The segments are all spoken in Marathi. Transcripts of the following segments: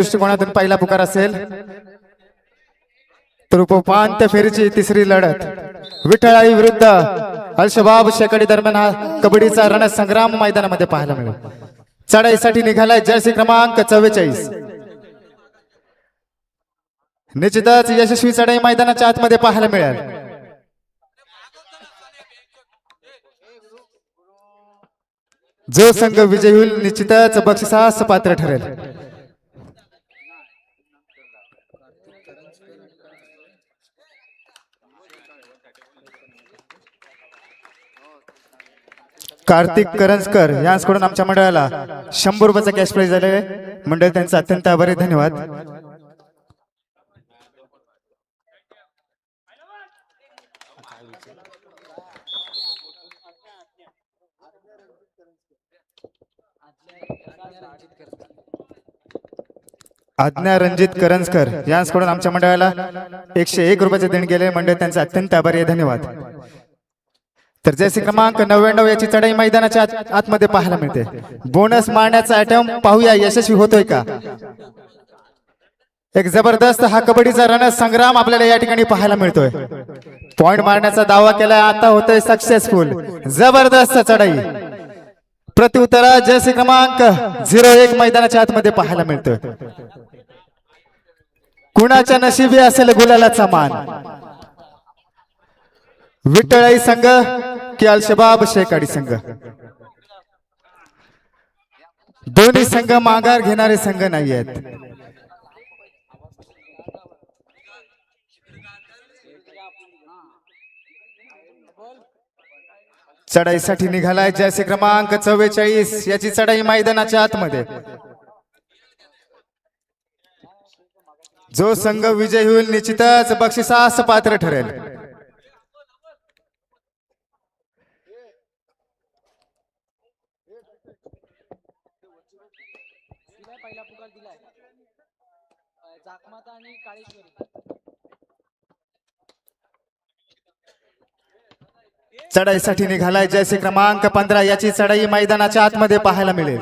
दृष्टिकोनातून पहिला पुकार असेल तर उपांत्य फेरीची तिसरी लढत विठ्ठलाई विरुद्ध अलशबाब शेकडी दरम्यान हा कबड्डीचा रणसंग्राम मैदानामध्ये पाहायला मिळेल। चढाईसाठी निघालाय जर्सी क्रमांक 44। निश्चितच यशस्वी चढाई मैदानाच्या आतमध्ये पाहायला मिळेल। जो संघ विजयी होईल निश्चितच बक्षिसास पात्र ठरेल। कार्तिक करंजकर यांच्याकडून आमच्या मंडळाला 100 रुपयाचा कॅश प्राइज झाले। मंडळ त्यांचा अत्यंत आभारी, धन्यवाद। आज्ञा रणजित करंजकर यांच्याकडून आमच्या मंडळाला 101 रुपयाचे देणगी गेले। मंडळ त्यांचा अत्यंत आभारी, धन्यवाद। तर जर्सी क्रमांक 99 याची चढाई मैदानाच्या आतमध्ये पाहायला मिळते। बोनस मारण्याचा आयटम पाहूया यशस्वी होतोय का। एक जबरदस्त हा कबड्डीचा रणसंग्राम आपल्याला या ठिकाणी पाहायला मिळतोय। पॉइंट मारण्याचा दावा केलाय, आता होतोय सक्सेसफुल। जबरदस्त चढाई प्रत्युत्तरा जर्सी क्रमांक 01 मैदानाच्या आतमध्ये पाहायला मिळतोय। कुणाच्या नशिबी असेल गुलालाचा मान, विठ्ठलाई संघ की अलशबाब शेकाडी संघ। दोन्ही संघ माघार घेणारे संघ नाही आहेत। चढाईसाठी निघालाय जर्सी क्रमांक 44 याची चढाई मैदानाच्या आतमध्ये। जो संघ विजयी होईल निश्चितच बक्षिसास पात्र ठरेल। चढाईसाठी निघालाय जर्सी क्रमांक 15 याची चढाई मैदानाच्या आतमध्ये पाहायला मिळेल।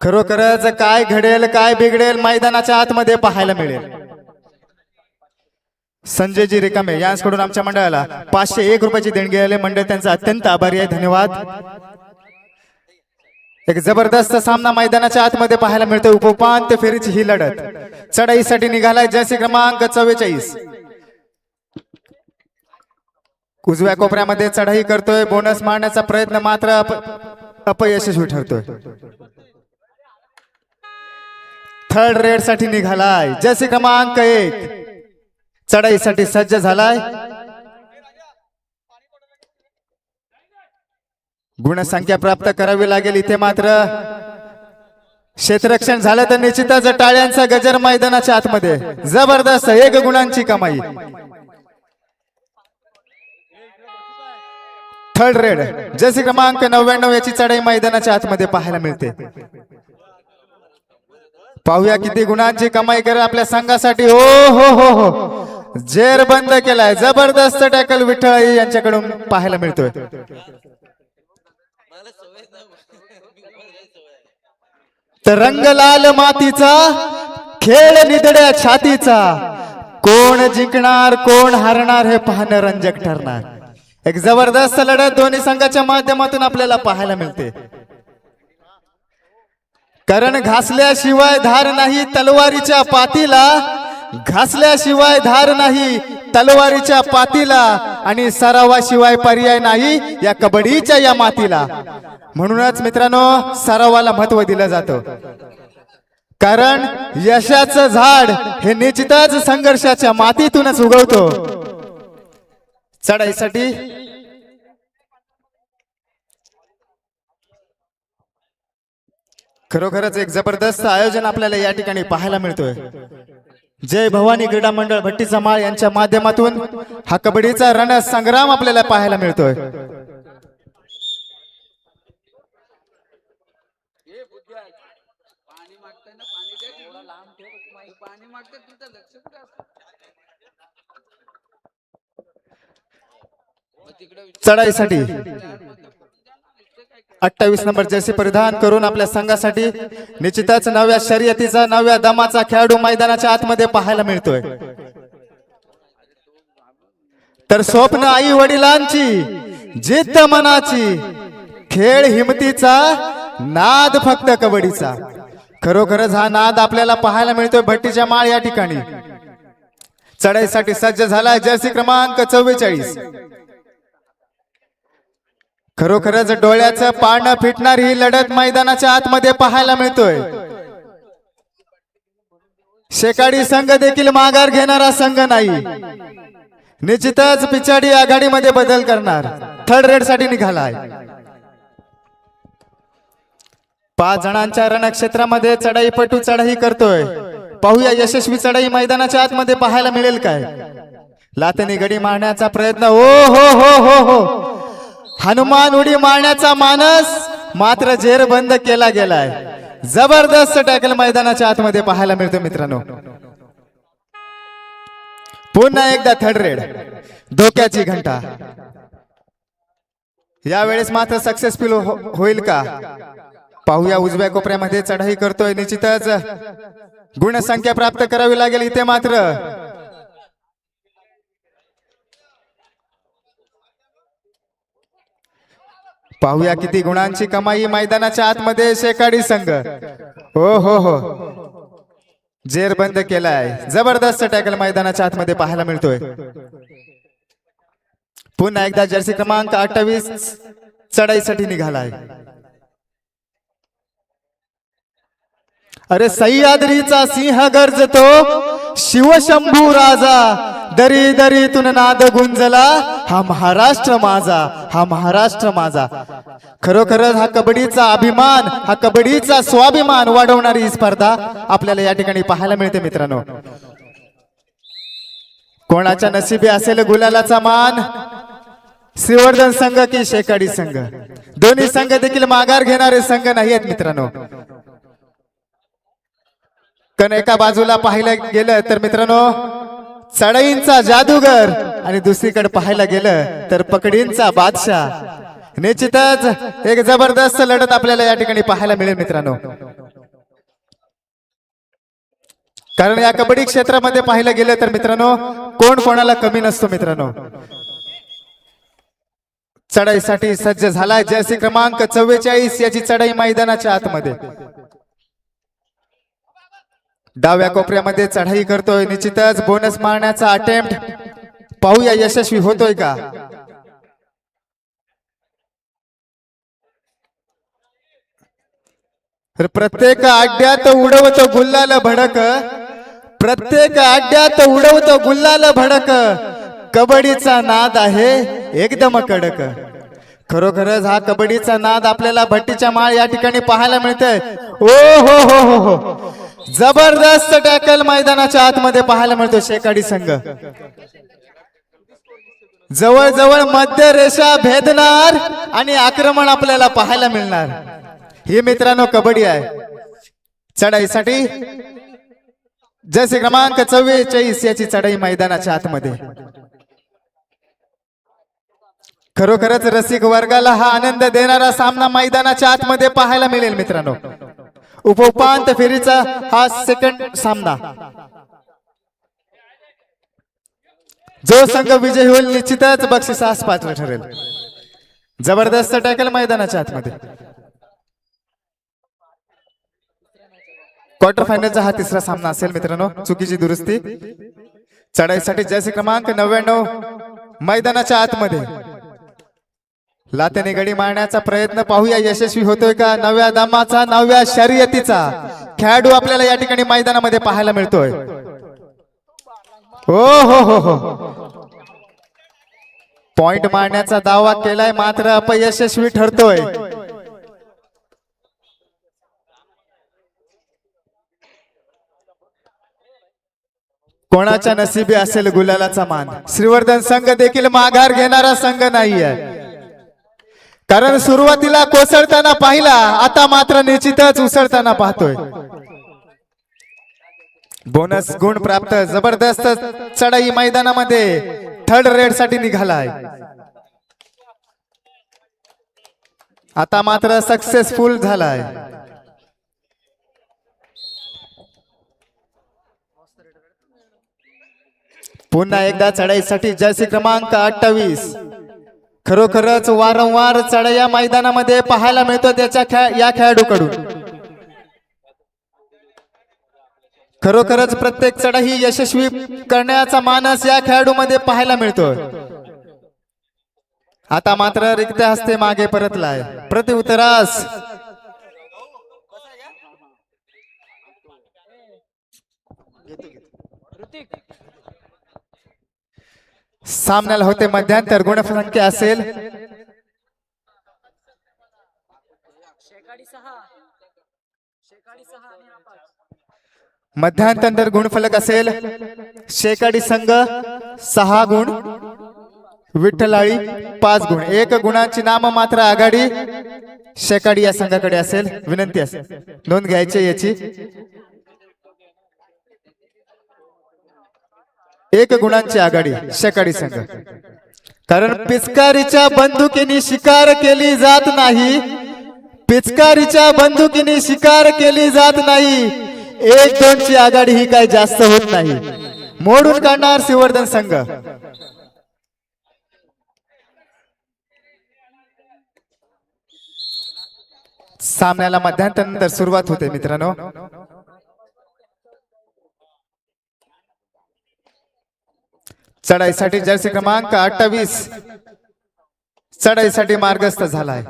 खरोखरच काय घडेल काय बिघडेल मैदानाच्या आतमध्ये पाहायला मिळेल। संजयजी रिकामे यांच्याकडून आमच्या मंडळाला 501 रुपयाची देणगी आले। मंडळ त्यांचा अत्यंत आभारी आहे, धन्यवाद। एक जबरदस्त सामना मैदानाच्या आतमध्ये पाहायला मिळतो। उपांत्य फेरीची ही लढत चढाईसाठी निघालाय जर्सी क्रमांक 44। उजव्या कोपऱ्यामध्ये चढाई करतोय, बोनस मारण्याचा प्रयत्न मात्र अपयशस्वी ठरतोय। थर्ड रेड साठी निघालाय जर्सी क्रमांक 1, चढाईसाठी सज्ज झालाय। गुणसंख्या प्राप्त करावी लागेल, इथे मात्र क्षेत्ररक्षण झालं तर निश्चितच टाळ्यांचा गजर मैदानाच्या आतमध्ये। जबरदस्त 1 गुणांची कमाई। थर्ड रेड जर्सी क्रमांक 99 याची चढाई मैदानाच्या आतमध्ये पाहायला मिळते। पाहूया किती गुणांची कमाई करेल आपल्या संघासाठी। हो हो हो हो, जेर बंद केलाय। जबरदस्त टॅकल विठ्ठलाई यांच्याकडून पाहायला मिळतोय। तर रंग लाल मातीचा, खेळ निधड्या छातीचा, कोण जिंकणार कोण हारणार हे पाहणं रंजक ठरणार। एक जबरदस्त लढत दोन्ही संघाच्या माध्यमातून आपल्याला पाहायला मिळते। कारण घासल्याशिवाय धार नाही तलवारीच्या पातीला, घासल्याशिवाय धार नाही तलवारीच्या पातीला, आणि सरावाशिवाय पर्याय नाही या कबड्डीच्या या मातीला। म्हणूनच मित्रांनो सरावाला महत्त्व दिलं जातं, कारण यशाचं झाड हे निश्चितच संघर्षाच्या मातीतूनच उगवतो। चढाईसाठी खरोखरच एक जबरदस्त आयोजन आपल्याला या ठिकाणी पाहायला मिळतोय। जय भवानी क्रीडा मंडळ भट्टीचा माळ यांच्या माध्यमातून हा कबड्डीचा रणसंग्राम आपल्याला पाहायला मिळतोय। चढाईसाठी 28 नंबर जर्सी परिधान करून आपल्या संघासाठी निश्चितच नव्या शर्यतीचा नव्या दमाचा खेळाडू मैदानाच्या आतमध्ये पाहायला मिळतोय। तर स्वप्न आई वडिलांची, जिद्द मनाची, खेळ हिमतीचा, नाद फक्त कबड्डीचा। खरोखरच हा नाद आपल्याला पाहायला मिळतोय भट्टीच्या माळ या ठिकाणी। चढाईसाठी सज्ज झालाय जर्सी क्रमांक 44। खरोखरच डोळ्याचं पारणं फिटणारी ही लढत मैदानाच्या आतमध्ये पाहायला मिळतोय। शेकाडी संघ देखील माघार घेणारा संघ नाही, निश्चितच पिछाडी आघाडीमध्ये बदल करणार, थर्ड रेड साठी निघालाय। 5 जणांच्या रणक्षेत्रामध्ये चढाईपटू चढाई करतोय। पाहूया यशस्वी चढाई मैदानाच्या आतमध्ये पाहायला मिळेल काय। लातेने गडी मारण्याचा प्रयत्न, ओ हो हो हो हो, हनुमान उडी मारण्याचा मानस मात्र जेर बंद केला गेलाय। जबरदस्त टॅकल मैदानाच्या आतमध्ये पाहायला मिळतो मित्रांनो। पुन्हा एकदा थर्ड रेड, धोक्याची घंटा यावेळेस मात्र सक्सेसफुल होईल का पाहूया। उजव्या कोपऱ्यामध्ये चढाई करतोय, निश्चितच गुणसंख्या प्राप्त करावी लागेल इथे मात्र। पाहूया किती गुणांची कमाई मैदानाच्या आतमध्ये शेकाडी संघ, हो हो हो, जेर बंद केलाय। जबरदस्त टॅकल मैदानाच्या आतमध्ये पाहायला मिळतोय। पुन्हा एकदा जर्सी क्रमांक 28 चढाईसाठी निघालाय। अरे सह्याद्रीचा सिंह गर्जतो, शिवशंभू राजा, दरी दरीतून नाद गुंजला, हा महाराष्ट्र माझा, हा महाराष्ट्र माझा। खरोखरच हा कबड्डीचा अभिमान, हा कबड्डीचा स्वाभिमान वाढवणारी ही स्पर्धा आपल्याला या ठिकाणी पाहायला मिळते मित्रांनो। कोणाच्या नशिबी असेल गुलालाचा मान, श्रीवर्धन संघ की शेकाडी संघ, दोन्ही संघ देखील माघार घेणारे संघ नाही आहेत मित्रांनो। कारण एका बाजूला पाहिलं गेलं तर मित्रांनो चढाईंचा जादूगर आणि दुसरीकडे पाहायला गेलं तर पकडींचा बादशाह। निश्चितच एक जबरदस्त लढत आपल्याला या ठिकाणी पाहायला मिळेल मित्रांनो। कारण या कबड्डी क्षेत्रामध्ये पाहायला गेलं तर मित्रांनो कोण कोणाला कमी नसतो मित्रांनो। चढाईसाठी सज्ज झालाय जर्सी क्रमांक 44 याची चढाई मैदानाच्या आतमध्ये। डाव्या कोपऱ्यामध्ये चढाई करतोय, निश्चितच बोनस मारण्याचा अटेम्प्ट पाहूया यशस्वी होतोय का। तर प्रत्येक अड्ड्यात उडवतो गुल्लाल भडक, प्रत्येक अड्ड्यात उडवतो गुल्लाल भडक, कबड्डीचा नाद आहे एकदम कडक। खरोखरच हा कबड्डीचा नाद आपल्याला भट्टीच्या माळ या ठिकाणी पाहायला मिळतोय। ओ हो हो हो हो, जबरदस्त टॅकल मैदानाच्या आतमध्ये पाहायला मिळतो शेकाडी संघ। जवळ जवळ मध्य रेषा भेदणार आणि आक्रमण आपल्याला पाहायला मिळणार, ही मित्रांनो कबड्डी आहे। चढाईसाठी जर्सी क्रमांक 44 याची चढाई मैदानाच्या आतमध्ये। खरोखरच रसिक वर्गाला हा आनंद देणारा सामना मैदानाच्या आतमध्ये पाहायला मिळेल मित्रांनो। उपउपांत्य फेरीचा हा सेकंड सामना, जो संघ विजयी होईल निश्चितच बक्षिसास पात्र ठरेल। जबरदस्त टॅकल मैदानाच्या आतमध्ये। क्वार्टर फायनलचा हा तिसरा सामना असेल मित्रांनो। चुकीची दुरुस्ती, चढाईसाठी जर्सी क्रमांक 99 मैदानाच्या आतमध्ये। लातेने गडी मारण्याचा प्रयत्न पाहूया यशस्वी होतोय का। नव्या दमाचा नव्या शर्यतीचा खेळाडू आपल्याला या ठिकाणी मैदानामध्ये पाहायला मिळतोय। हो हो हो हो, पॉइंट मारण्याचा दावा केलाय मात्र अपयशस्वी ठरतोय। कोणाच्या नशिबी असेल गुलालाचा मान। श्रीवर्धन संघ देखील माघार घेणारा संघ नाहीये, कारण सुरुवातीला कोसळताना पाहिला, आता मात्र निश्चितच उसळताना पाहतोय। बोनस गुण प्राप्त, जबरदस्त चढाई मैदानामध्ये थर्ड रेड साठी निघालाय। आता मात्र सक्सेसफुल झालाय. पुन्हा एकदा चढाईसाठी जर्सी क्रमांक 28. खरोखरच वारंवार चढाई या मैदानामध्ये पाहायला मिळतो त्याच्या या खेळाडूकडून. खरोखरच प्रत्येक चढाई यशस्वी करण्याचा मानस या खेळाडूमध्ये पाहायला मिळतो. आता मात्र रिक्त हस्ते मागे परतलाय. प्रत्युत्तरास सामन्याला होते मध्यांतर. गुणसंख्या असेल मध्यांतर. गुणफलक असेल शेकाडी संघ 6 गुण, विठ्ठलाळी 5 गुण. 1 गुणाची नाम मात्र आघाडी शेकाडी या संघाकडे असेल. विनंती असेल नोंद घ्यायची याची. 1 गुणांची आघाडी शेकाडी संघ. कारण पिचकारीच्या बंदुकीने शिकार केली जात नाही. पिचकारीच्या बंदुकीने शिकार केली जात नाही. 1-2 ची आघाडी ही काही जास्त होत नाही. मोडून काढणार श्रीवर्धन संघ. सामन्याला मध्यांतर सुरुवात होते मित्रांनो. चढाईसाठी जर्सी क्रमांक 28 चढाईसाठी मार्गस्थ झालाय.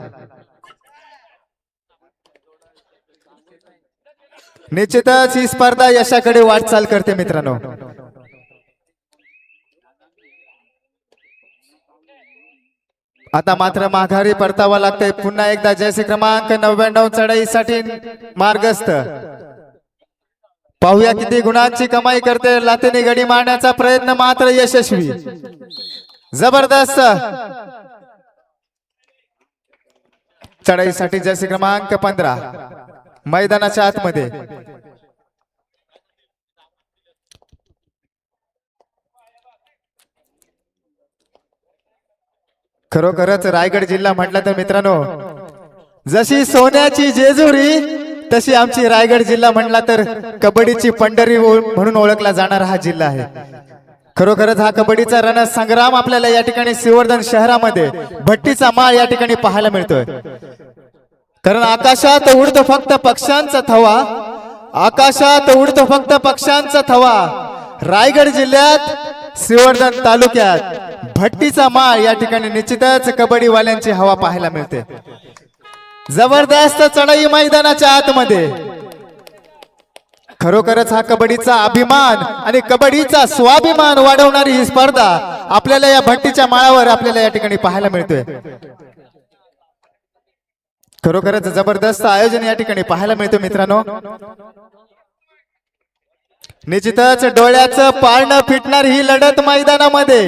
निश्चितच ही स्पर्धा यशाकडे वाटचाल करते मित्रांनो. आता मात्र माघारी परतावा लागतंय. पुन्हा एकदा जर्सी क्रमांक 99 चढाईसाठी मार्गस्थ. पाहूया किती गुणांची कमाई करते. लातेने गडी मारण्याचा प्रयत्न मात्र यशस्वी. जबरदस्त. चढाईसाठी जर्सी क्रमांक 15 मैदानाच्या आतमध्ये. खरोखरच रायगड जिल्हा म्हटलं तर मित्रांनो, जशी सोन्याची जेजुरी तशी आमची रायगड जिल्हा म्हणला तर कबड्डीची पंढरी म्हणून ओळखला जाणारा हा जिल्हा आहे. खरोखरच हा कबड्डीचा रणसंग्राम आपल्याला या ठिकाणी श्रीवर्धन शहरामध्ये भट्टीचा माळ या ठिकाणी पाहायला मिळतोय. कारण आकाशात उडतो फक्त पक्ष्यांचा थवा. आकाशात उडतो फक्त पक्ष्यांचा थवा. रायगड जिल्ह्यात श्रीवर्धन तालुक्यात भट्टीचा माळ या ठिकाणी निश्चितच कबड्डीवाल्यांची हवा पाहायला मिळते. जबरदस्त चढाई मैदानाच्या आतमध्ये. खरोखरच हा कबड्डीचा अभिमान आणि कबड्डीचा स्वाभिमान वाढवणारी ही स्पर्धा आपल्याला या भट्टीच्या माळावर आपल्याला या ठिकाणी पाहायला मिळतोय. खरोखरच जबरदस्त आयोजन या ठिकाणी पाहायला मिळतं मित्रांनो. निश्चितच डोळ्याचं पारणं फिटणार ही लढत मैदानामध्ये.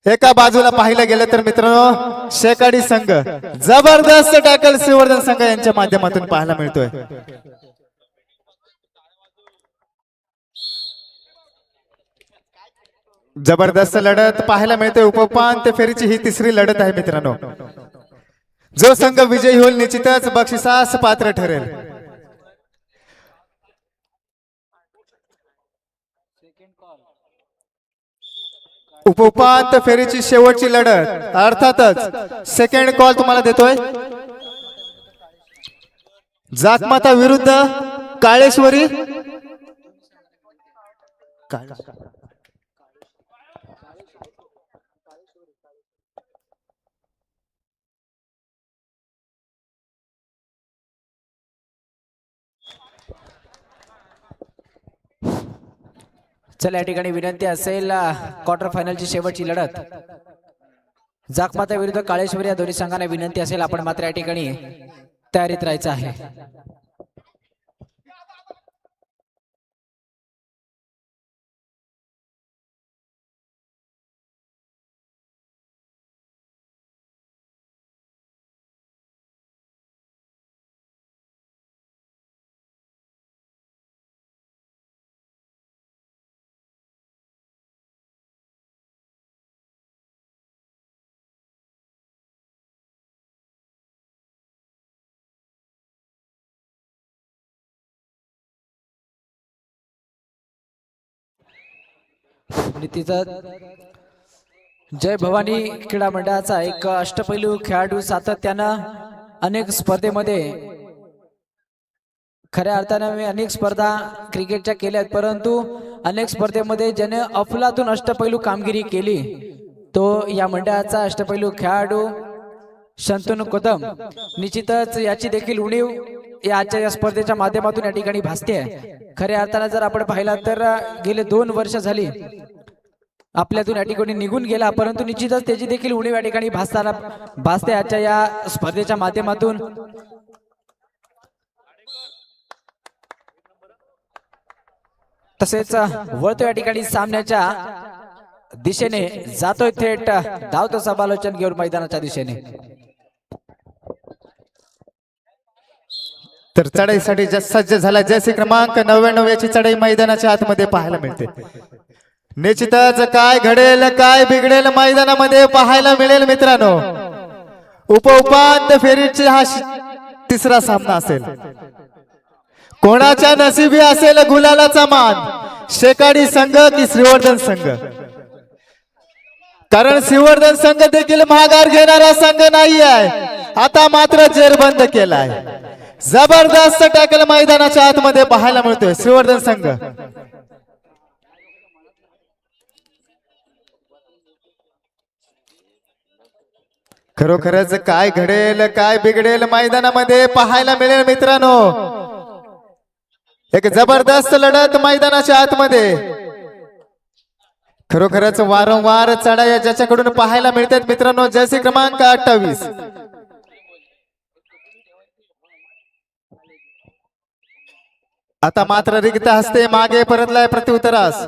एका बाजूला पाहिलं गेलं तर मित्रांनो शेकाडी संघ जबरदस्त टॅकल श्रीवर्धन संघ यांच्या माध्यमातून पाहायला मिळतोय. जबरदस्त लढत पाहायला मिळते. उपउपांत्य फेरीची ही 3री लढत आहे मित्रांनो. जो संघ विजयी होईल निश्चितच बक्षिसास पात्र ठरेल. उपउपांत्य फेरीची शेवटची लढत अर्थातच सेकंड कॉल तुम्हाला देतोय. जाकमाता विरुद्ध काळेश्वरी. चला या ठिकाणी विनंती असेल क्वार्टर फायनलची शेवटची लढत जाकमाता विरुद्ध काळेश्वरी या दोन्ही संघांना विनंती असेल आपण मात्र या ठिकाणी तयारीत राहायचं आहे. आणि तिथं जय भवानी क्रीडा मंडळाचा एक अष्टपैलू खेळाडू सातत्यानं अनेक स्पर्धेमध्ये खऱ्या अर्थानं मी अनेक स्पर्धा क्रिकेटच्या केल्यात, परंतु अनेक स्पर्धेमध्ये ज्याने अफलातून अष्टपैलू कामगिरी केली तो या मंडळाचा अष्टपैलू खेळाडू शंतनू कदम. निश्चितच याची देखील उणीव आजच्या या स्पर्धेच्या माध्यमातून या ठिकाणी भासते आहे. खऱ्या अर्थानं जर आपण पाहिला तर गेले 2 वर्ष झाली आपल्यातून या ठिकाणी निघून गेला, परंतु निश्चितच त्याची देखील उणीव या ठिकाणी भासते आजच्या या स्पर्धेच्या माध्यमातून. तसेच वळतो या ठिकाणी सामन्याच्या दिशेने जातोय, थेट धावतो समालोचन घेऊन मैदानाच्या दिशेने. तर चढाईसाठी सज्ज झाला जैसे क्रमांक 99 याची चढाई मैदानाच्या आतमध्ये पाहायला मिळते. निश्चितच काय घडेल काय बिघडेल मैदानामध्ये पाहायला मिळेल मित्रांनो. उपांत्य फेरीचे हा तिसरा सामना असेल. कोणाच्या नशिबी असेल गुलालाचा मान, शेकाडी संघ की श्रीवर्धन संघ? कारण श्रीवर्धन संघ देखील माघार घेणारा संघ नाही आहे, आता मात्र जेरबंद केलाय. जबरदस्त टॅकल मैदानाच्या आतमध्ये पाहायला मिळतोय श्रीवर्धन संघ. खरोखरच काय घडेल काय बिघडेल मैदानामध्ये पाहायला मिळेल मित्रांनो. एक जबरदस्त लढत मैदानाच्या आतमध्ये. खरोखरच वारंवार चढाया ज्याच्याकडून पाहायला मिळतात मित्रांनो. जर्सी क्रमांक 28. आता मात्र रिक्त हस्ते मागे परतलाय प्रत्युत्तरास.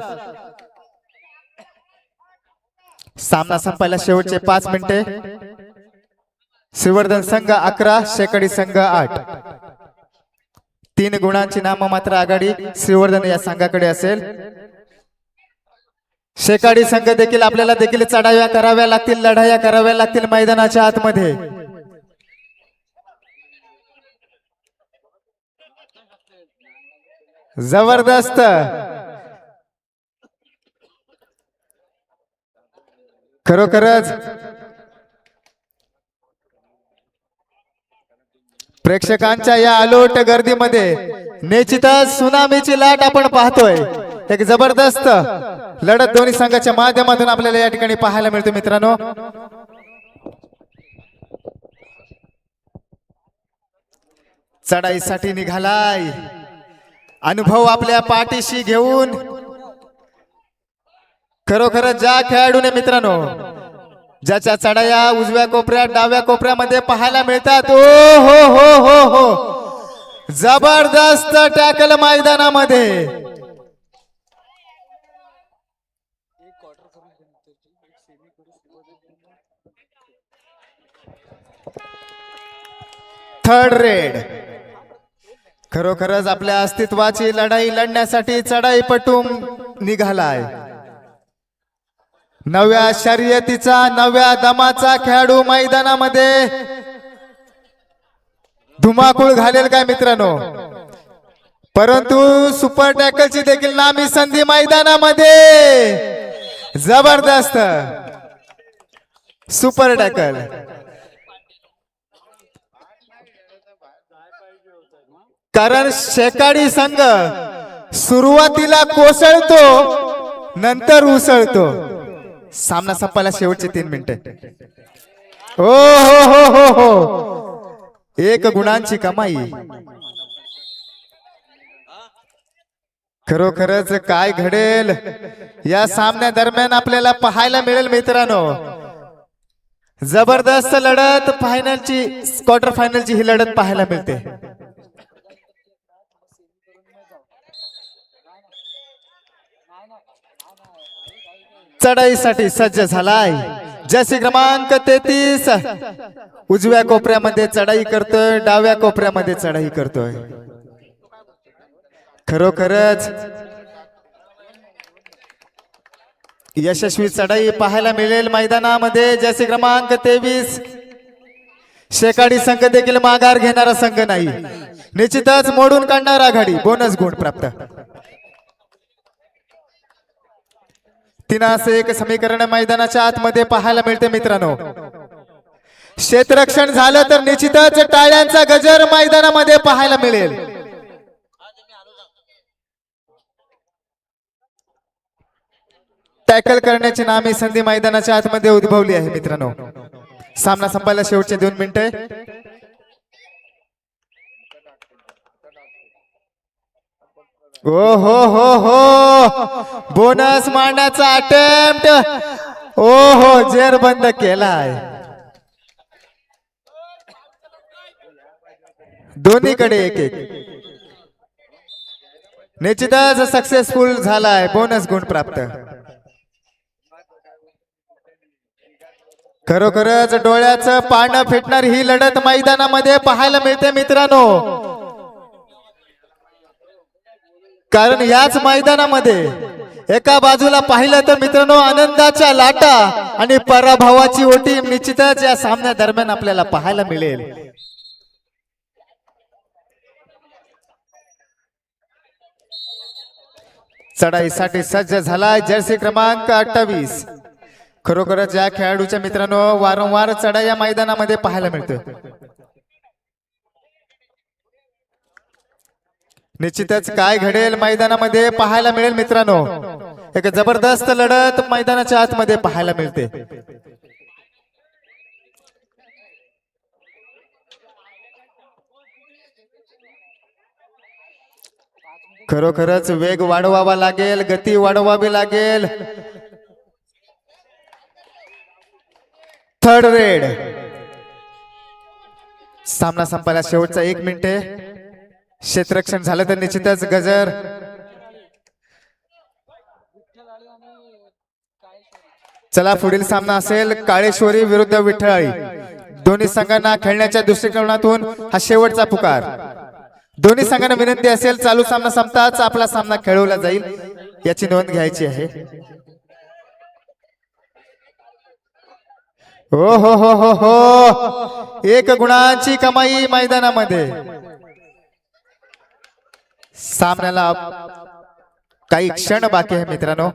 सामना संपायला शेवटचे 5 मिनिटे. श्रीवर्धन संघ 11, शेकाडी संघ 8. 3 गुणांची नाममात्र आघाडी श्रीवर्धन या संघाकडे असेल. शेकाडी संघ देखील आपल्याला देखील चढाव्या कराव्या लागतील, लढाया कराव्या लागतील मैदानाच्या आतमध्ये. जबरदस्त खरोखरच प्रेक्षकांच्या या अलोट गर्दीमध्ये निश्चितच सुनामीची लाट आपण पाहतोय. एक जबरदस्त लढत दोन्ही संघाच्या माध्यमातून आपल्याला या ठिकाणी पाहायला मिळते मित्रांनो. चढाईसाठी निघालाय, अनुभव आपल्या पाठीशी घेऊन. खरोखरच ज्या खेळाडूने मित्रांनो ज्याच्या चढाया उजव्या कोपऱ्यात डाव्या कोपऱ्यामध्ये पाहायला मिळतात. ओ हो हो हो हो, जबरदस्त टॅकल मैदानामध्ये. Third red. खरोखरच आपल्या अस्तित्वाची लढाई लढण्यासाठी चढाई पटून निघालाय. नव्या शर्यतीचा नव्या दमाचा खेळाडू मैदानामध्ये धुमाकूळ घालेल काय मित्रांनो. परंतु सुपर टॅकलची देखील नामी संधी मैदानामध्ये. जबरदस्त सुपर टॅकल. कारण शेकाडी संघ सुरुवातीला कोसळतो नंतर उसळतो. सामना संपायला शेवटचे 3 मिनिटे. हो हो हो हो हो, 1 गुणांची कमाई. खरोखरच काय घडेल या सामन्या दरम्यान आपल्याला पाहायला मिळेल मित्रांनो. जबरदस्त लढत फायनलची, क्वार्टर फायनलची ही लढत पाहायला मिळते. चढाईसाठी सज्ज झालाय जर्सी क्रमांक 33. उजव्या कोपऱ्यामध्ये चढाई करतोय, डाव्या कोपऱ्यामध्ये चढाई करतोय. खरोखरच यशस्वी चढाई पाहायला मिळेल मैदानामध्ये. जर्सी क्रमांक 23. शेकाडी संघ देखील माघार घेणारा संघ नाही, निश्चितच मोडून काढणारा आघाडी. बोनस गुण प्राप्त. असे एक समीकरण मैदानाच्या आतमध्ये पाहायला मिळते मित्रांनो. क्षेत्ररक्षण झालं तर निश्चितच टाळ्यांचा गजर मैदानामध्ये पाहायला मिळेल. टॅकल करण्याची नामी संधी मैदानाच्या आतमध्ये उद्भवली आहे मित्रांनो. सामना संपायला शेवटचे 2 मिनिटे. ओ हो बोनस मारण्याचा अटेम्प्ट. ओ हो जेर बंद केलाय. दोन्हीकडे एक एक. निश्चितच सक्सेसफुल झालाय. बोनस गुण प्राप्त. खरोखरच डोळ्याचं पानं फिटणारी ही लढत मैदानामध्ये पाहायला मिळते मित्रांनो. कारण याच मैदानामध्ये एका बाजूला पाहिलं तर मित्रांनो आनंदाच्या लाटा आणि पराभवाची ओटी निश्चितच या सामन्या दरम्यान आपल्याला पाहायला मिळेल. चढाईसाठी सज्ज झालाय जर्सी क्रमांक 28. खरोखरच या खेळाडूच्या मित्रांनो वारंवार चढाई या मैदानामध्ये पाहायला मिळते. निश्चितच काय घडेल मैदानामध्ये पाहायला मिळेल मित्रांनो. एक जबरदस्त लढत मैदानाच्या आतमध्ये पाहायला मिळते. खरोखरच वेग वाढवावा लागेल, गती वाढवावी लागेल. Third red. सामना संपायला शेवटचा 1 मिनिटे. क्षेत्ररक्षण झालं तर निश्चितच गजर. चला पुढील सामना असेल काळेश्वरी विरुद्ध विठ्ठलाळी. दोन्ही संघांना खेळण्याच्या दृष्टिकोनातून हा शेवटचा पुकार. दोन्ही संघांना विनंती असेल चालू सामना संपताच आपला सामना खेळवला जाईल याची नोंद घ्यायची आहे. हो 1 गुणांची कमाई मैदानामध्ये. सामन्याला काही क्षण बाकी आहे मित्रांनो.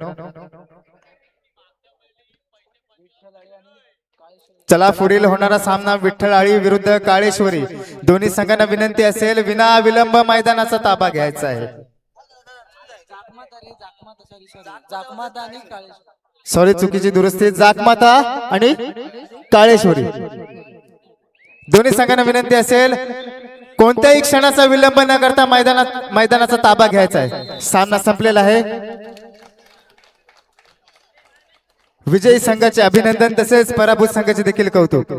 चला पुढील होणारा सामना विठ्ठलाळी विरुद्ध काळेश्वरी. दोन्ही संघांना विनंती असेल विना विलंब मैदानाचा ताबा घ्यायचा आहे. सॉरी चुकीची दुरुस्ती. जाकमाता आणि काळेश्वरी दोन्ही संघांना विनंती असेल कोणत्याही क्षणाचा विलंब न करता मैदानाचा ताबा घ्यायचा आहे. सामना संपलेला आहे. विजयी संघाचे अभिनंदन तसेच पराभूत संघाचे देखील कौतुक.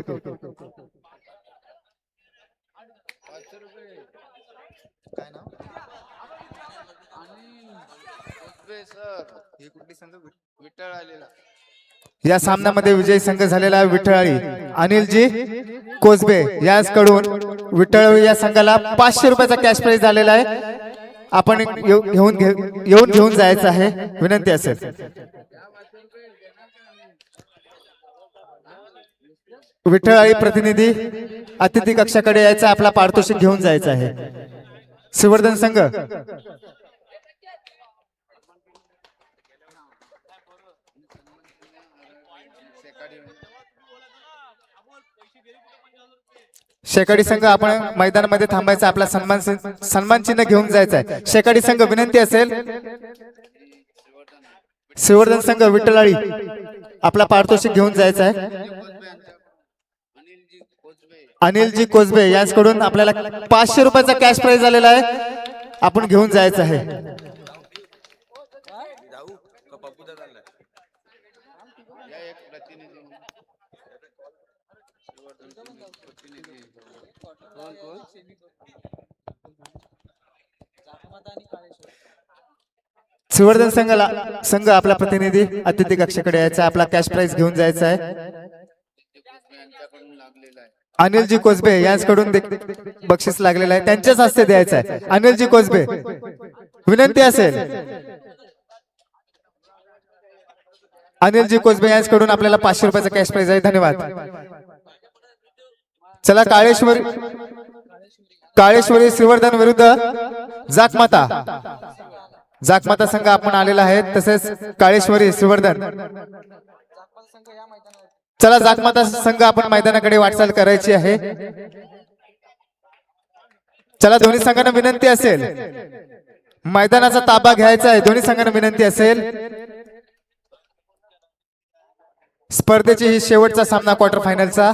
या सामन्यामध्ये विजयी संघ झालेला विठ्ठलाळी. अनिलजी कोसबे याचकडून विठ्ठलाळी या संघाला 500 रुपयाचा कॅश प्राइज झालेला आहे. आपण येऊन घेऊन जायचं आहे. विनंती असेल विठ्ठलाळी प्रतिनिधी अतिथी कक्षाकडे यायचं. आपला पारितोषिक घेऊन जायचं आहे. श्रीवर्धन संघ शेकाडी संघ आपण मैदानामध्ये थांबायचं. आपला सन्मान चिन्ह घेऊन जायचं आहे. शेकाडी संघ विनंती असेल श्रीवर्धन संघ विठ्ठलाळी आपला पारितोषिक घेऊन जायचं आहे. अनिलजी कोसबे यांच्याकडून आपल्याला 500 रुपयाचा कॅश प्राइज आलेला आहे. आपण घेऊन जायचं आहे. श्रीवर्धन संघ आपला प्रतिनिधी अतिथी कक्षाकडे यायचा. आपला कॅश प्राइज घेऊन जायचा आहे. अनिलजी कोसबे यांच्याकडून बक्षीस लागलेलं आहे. त्यांच्याच हस्ते द्यायचं आहे. अनिलजी कोसबे विनंती असेल अनिलजी कोसबे यांच्याकडून आपल्याला 500 रुपयाचा कॅश प्राइज आहे. धन्यवाद. चला काळेश्वरी श्रीवर्धन विरुद्ध जाकमाता. जाकमाता संघ आपण आलेला आहे, तसेच काळेश्वरी सुवर्धन. चला जाकमाता संघ आपण मैदानाकडे वाटचाल करायची आहे. चला दोन्ही संघांना विनंती असेल मैदानाचा ताबा घ्यायचा आहे. दोन्ही संघांना विनंती असेल. स्पर्धेची ही शेवटचा सामना क्वार्टर फायनलचा.